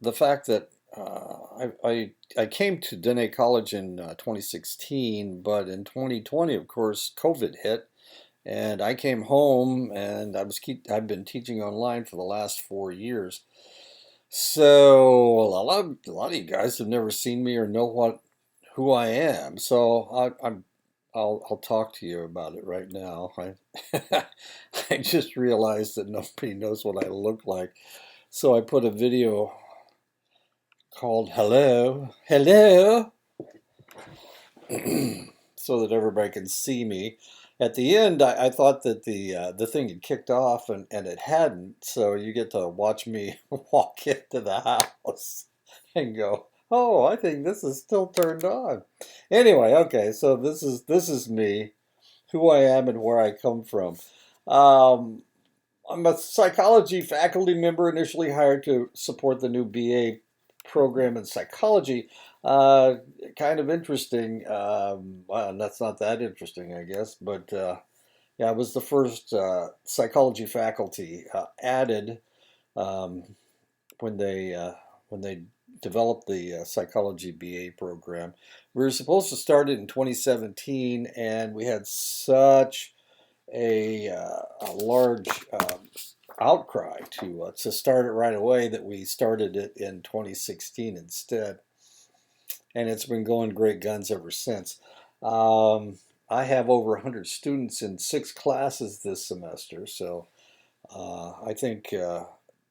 The fact that I came to Dene College in 2016, but in 2020, of course, COVID hit, and I came home, and I've been teaching online for the last 4 years. So a lot of you guys have never seen me or know who I am. So I'll talk to you about it right now. I just realized that nobody knows what I look like. So I put a video called Hello, Hello, so that everybody can see me. At the end, I thought that the thing had kicked off, and it hadn't. So you get to watch me walk into the house and go, "Oh, I think this is still turned on." Anyway, okay, so this is me, who I am, and where I come from. Um, I'm a psychology faculty member initially hired to support the new BA program in psychology. Uh, Kind of interesting. Well, that's not that interesting, I guess, but yeah, I was the first psychology faculty added um, when they developed the psychology BA program. We were supposed to start it in 2017, and we had such a large outcry to start it right away that we started it in 2016 instead, and it's been going great guns ever since. Um, I have over 100 students in 6 classes this semester, so I think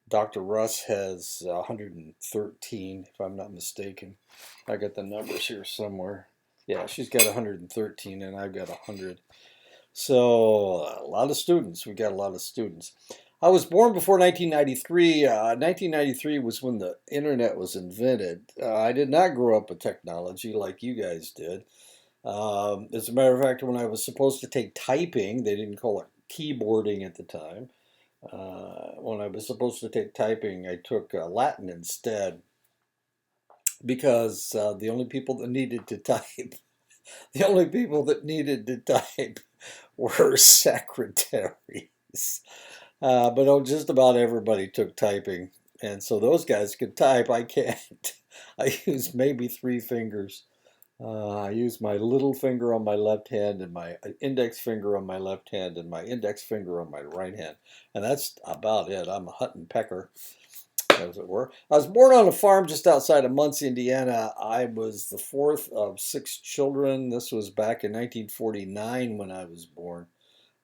Dr. Russ has 113, if I'm not mistaken. I got the numbers here somewhere. Yeah, she's got 113, and I've got 100. So a lot of students. We got a lot of students. I was born before 1993. 1993 was when the internet was invented. I did not grow up with technology like you guys did. As a matter of fact, when I was supposed to take typing, they didn't call it keyboarding at the time. When I was supposed to take typing, I took Latin instead because the only people that needed to type, the only people that needed to type were secretaries. But just about everybody took typing. And so those guys could type. I can't. I use maybe 3 fingers. I use my little finger on my left hand and my index finger on my left hand and my index finger on my right hand. And that's about it. I'm a hut and pecker, as it were. I was born on a farm just outside of Muncie, Indiana. I was the fourth of 6 children. This was back in 1949 when I was born.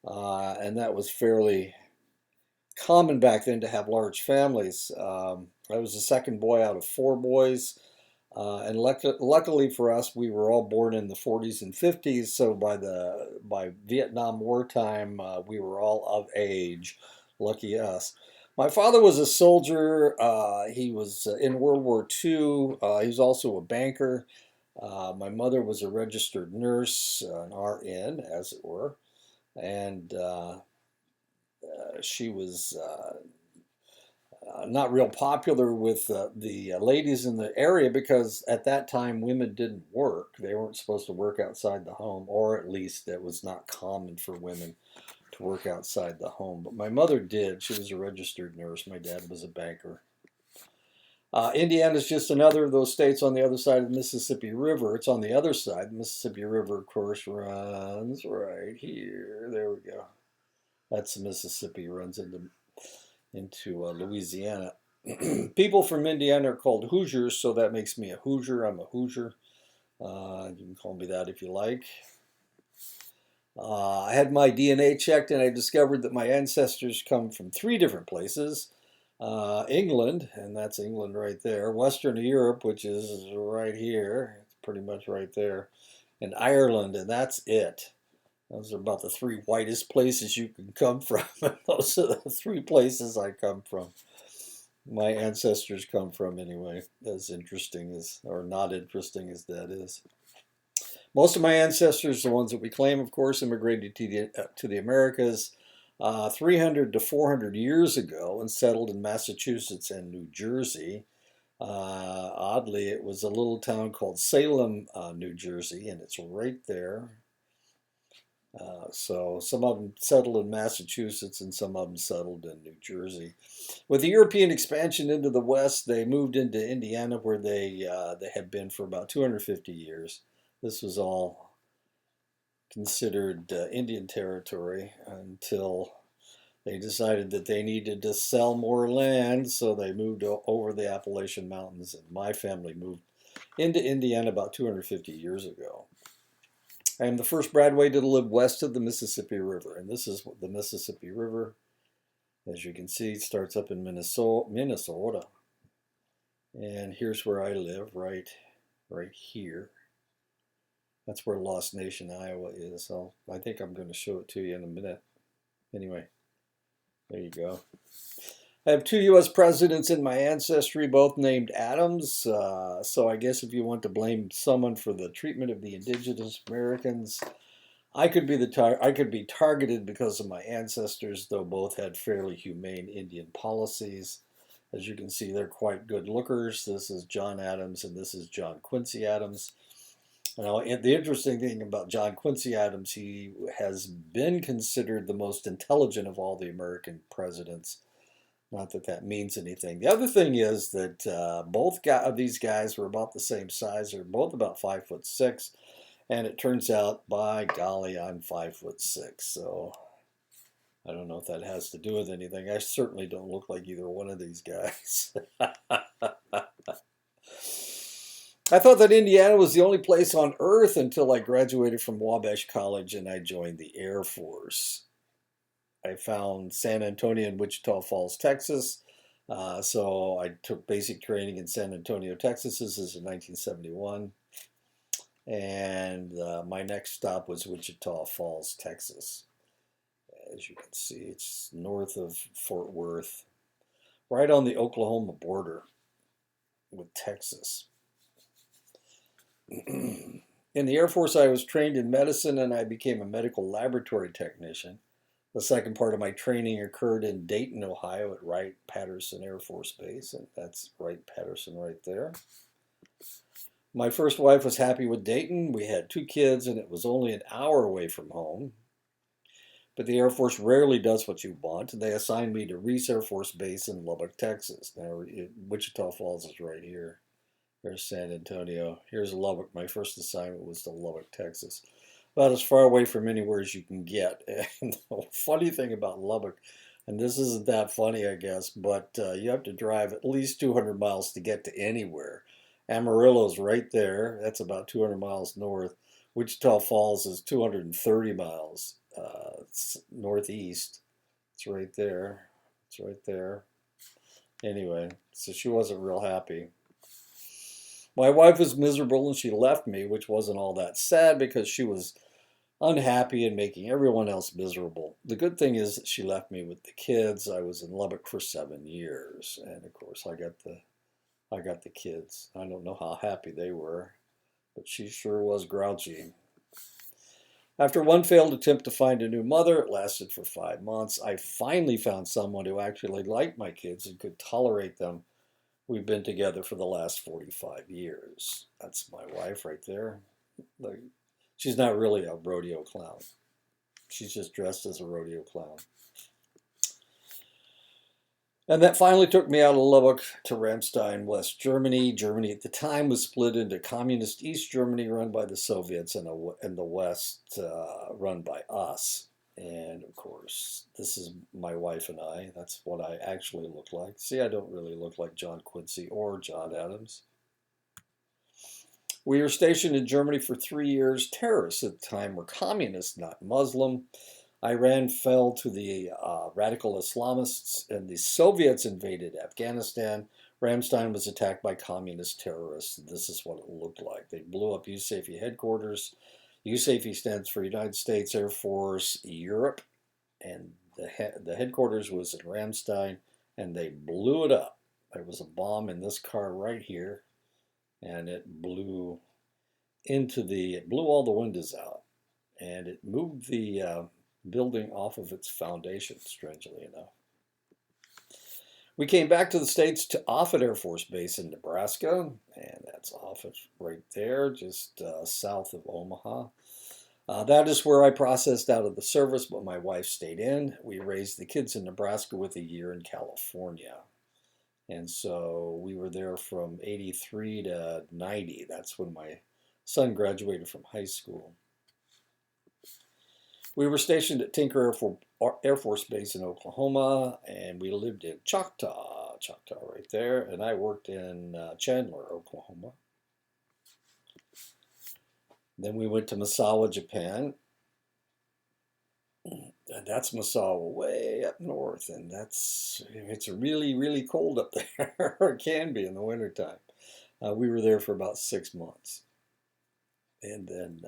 And that was fairly common back then to have large families. I was the second boy out of 4 boys. And luckily for us, we were all born in the 40s and 50s. So by Vietnam War time, we were all of age. Lucky us. My father was a soldier. He was in World War II. He was also a banker. My mother was a registered nurse, an RN, as it were, and she was not real popular with the ladies in the area because at that time women didn't work. They weren't supposed to work outside the home, or at least it was not common for women to work outside the home. But my mother did. She was a registered nurse. My dad was a banker. Indiana is just another of those states on the other side of the Mississippi River. It's on the other side. The Mississippi River, of course, runs right here. There we go. That's the Mississippi, runs into Louisiana. People from Indiana are called Hoosiers, so that makes me a Hoosier. I'm a Hoosier. You can call me that if you like. I had my DNA checked and I discovered that my ancestors come from 3 different places. England, and that's England right there. Western Europe, which is right here. It's pretty much right there. And Ireland, and that's it. Those are about the 3 whitest places you can come from. Those are the 3 places I come from. My ancestors come from anyway, as interesting as, or not interesting as that is. Most of my ancestors, the ones that we claim, of course, immigrated to the Americas 300 to 400 years ago and settled in Massachusetts and New Jersey. Oddly, it was a little town called Salem, New Jersey, and it's right there. So some of them settled in Massachusetts and some of them settled in New Jersey. With the European expansion into the West, they moved into Indiana, where they had been for about 250 years. This was all considered Indian territory until they decided that they needed to sell more land, so they moved over the Appalachian Mountains, and my family moved into Indiana about 250 years ago. I am the first Bradway to live west of the Mississippi River, and this is the Mississippi River. As you can see, it starts up in Minnesota, and here's where I live, right here. That's where Lost Nation, Iowa is. I think I'm going to show it to you in a minute. Anyway, there you go. I have two U.S. presidents in my ancestry, both named Adams. So I guess if you want to blame someone for the treatment of the indigenous Americans, I could be targeted because of my ancestors, though both had fairly humane Indian policies. As you can see, they're quite good lookers. This is John Adams, and this is John Quincy Adams. Now, the interesting thing about John Quincy Adams, he has been considered the most intelligent of all the American presidents. Not that that means anything. The other thing is that both of these guys were about the same size. They're both about 5'6", and it turns out, by golly, I'm 5'6". So I don't know if that has to do with anything. I certainly don't look like either one of these guys. I thought that Indiana was the only place on earth until I graduated from Wabash College and I joined the Air Force. I found San Antonio and Wichita Falls, Texas. So I took basic training in San Antonio, Texas. This is in 1971. And my next stop was Wichita Falls, Texas. As you can see, it's north of Fort Worth, right on the Oklahoma border with Texas. In the Air Force, I was trained in medicine and I became a medical laboratory technician. The second part of my training occurred in Dayton, Ohio at Wright-Patterson Air Force Base, and that's Wright-Patterson right there. My first wife was happy with Dayton. We had 2 kids and it was only an hour away from home. But the Air Force rarely does what you want, and they assigned me to Reese Air Force Base in Lubbock, Texas. Now, Wichita Falls is right here. There's San Antonio. Here's Lubbock. My first assignment was to Lubbock, Texas. About as far away from anywhere as you can get. And the funny thing about Lubbock, and this isn't that funny, I guess, but you have to drive at least 200 miles to get to anywhere. Amarillo's right there. That's about 200 miles north. Wichita Falls is 230 miles northeast. It's right there. It's right there. Anyway, so she wasn't real happy. My wife was miserable and she left me, which wasn't all that sad because she was unhappy and making everyone else miserable. The good thing is that she left me with the kids. I was in Lubbock for 7 years, and of course I got the kids. I don't know how happy they were, but she sure was grouchy. After one failed attempt to find a new mother, it lasted for 5 months. I finally found someone who actually liked my kids and could tolerate them. We've been together for the last 45 years. That's my wife right there. She's not really a rodeo clown. She's just dressed as a rodeo clown. And that finally took me out of Lubbock to Ramstein, West Germany. Germany at the time was split into Communist East Germany, run by the Soviets, and the West, run by us. And of course, this is my wife and I. That's what I actually look like. See, I don't really look like John Quincy or John Adams. We were stationed in Germany for 3 years. Terrorists at the time were communists, not Muslim. Iran fell to the radical Islamists, and the Soviets invaded Afghanistan. Ramstein was attacked by communist terrorists. This is what it looked like. They blew up USAFE headquarters. USAFE stands for United States Air Force Europe, and the headquarters was in Ramstein, and they blew it up. There was a bomb in this car right here, and it blew all the windows out, and it moved the building off of its foundation, strangely enough. We came back to the States to Offutt Air Force Base in Nebraska, and that's Offutt right there, just south of Omaha. That is where I processed out of the service, but my wife stayed in. We raised the kids in Nebraska with a year in California. And so we were there from 83 to 90. That's when my son graduated from high school. We were stationed at Tinker Air Force Base in Oklahoma, and we lived in Choctaw right there, and I worked in Chandler, Oklahoma. Then we went to Misawa, Japan, and that's Misawa way up north, and it's really, really cold up there, or it can be in the wintertime. We were there for about 6 months. And then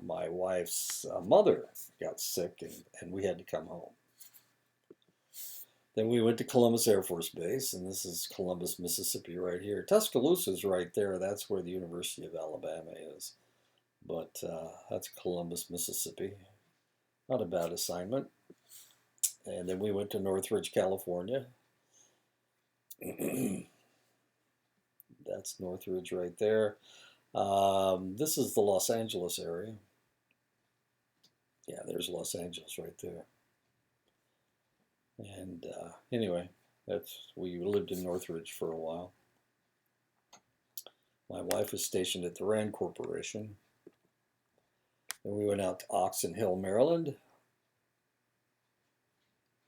my wife's mother got sick, and we had to come home. Then we went to Columbus Air Force Base, and this is Columbus, Mississippi, right here. Tuscaloosa's right there. That's where the University of Alabama is. But that's Columbus, Mississippi. Not a bad assignment. And then we went to Northridge, California. That's Northridge right there. This is the Los Angeles area. Yeah, there's Los Angeles right there. And anyway, we lived in Northridge for a while. My wife was stationed at the Rand Corporation. Then we went out to Oxon Hill, Maryland,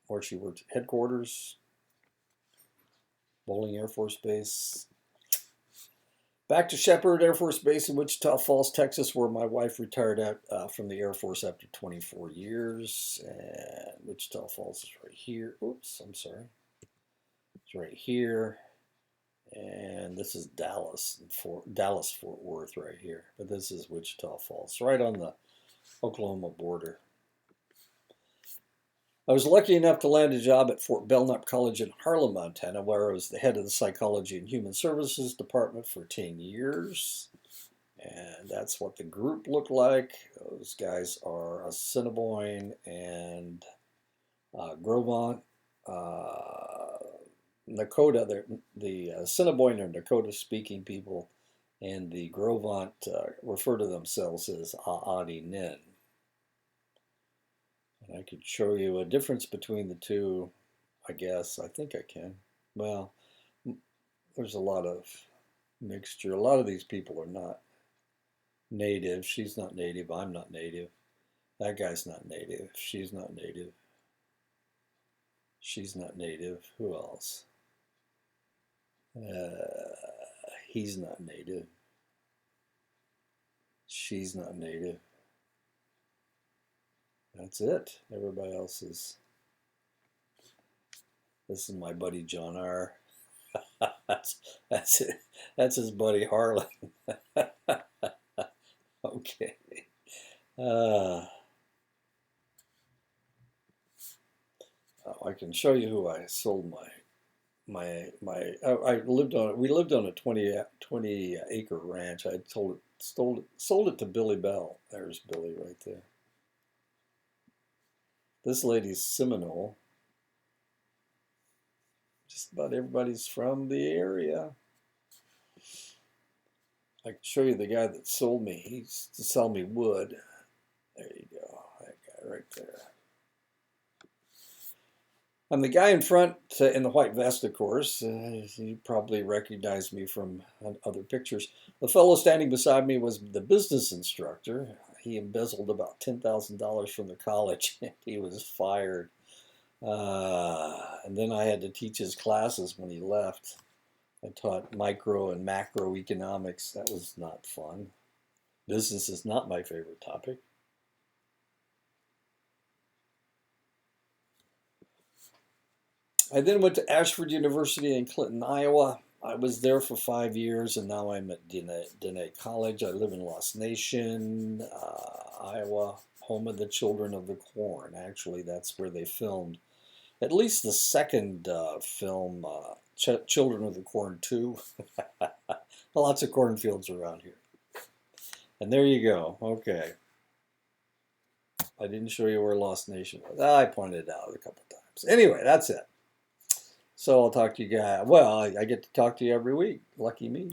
where she worked at headquarters, Bowling Air Force Base. Back to Shepherd Air Force Base in Wichita Falls, Texas, where my wife retired out from the Air Force after 24 years. And Wichita Falls is right here. Oops, I'm sorry. It's right here. And this is Dallas, Fort Worth right here. But this is Wichita Falls, right on the Oklahoma border. I was lucky enough to land a job at Fort Belknap College in Harlan, Montana, where I was the head of the Psychology and Human Services Department for 10 years. And that's what the group looked like. Those guys are Assiniboine and Grovant. Nakota, the Assiniboine are Nakota-speaking people, and the Grovant refer to themselves as Aadi Nin. And I could show you a difference between the two, I guess. I think I can. Well, there's a lot of mixture. A lot of these people are not native. She's not native. I'm not native. That guy's not native. She's not native. She's not native. Who else? He's not native. She's not native. That's it. Everybody else is. This is my buddy John R. that's it. That's his buddy Harlan. Okay. I can show you who I sold I lived on. We lived on a 20 acre ranch. I sold it to Billy Bell. There's Billy right there. This lady's Seminole. Just about everybody's from the area. I can show you the guy that sold me. He used to sell me wood. There you go. That guy right there. I'm the guy in front in the white vest, of course. You probably recognize me from other pictures. The fellow standing beside me was the business instructor. He embezzled about $10,000 from the college. He was fired. And then I had to teach his classes when he left. I taught micro and macroeconomics. That was not fun. Business is not my favorite topic. I then went to Ashford University in Clinton, Iowa. I was there for 5 years, and now I'm at Diné College. I live in Lost Nation, Iowa, home of the Children of the Corn. Actually, that's where they filmed at least the second film, Children of the Corn 2. Lots of cornfields around here. And there you go. Okay. I didn't show you where Lost Nation was. I pointed it out a couple times. Anyway, that's it. So I'll talk to you guys. Well, I get to talk to you every week. Lucky me.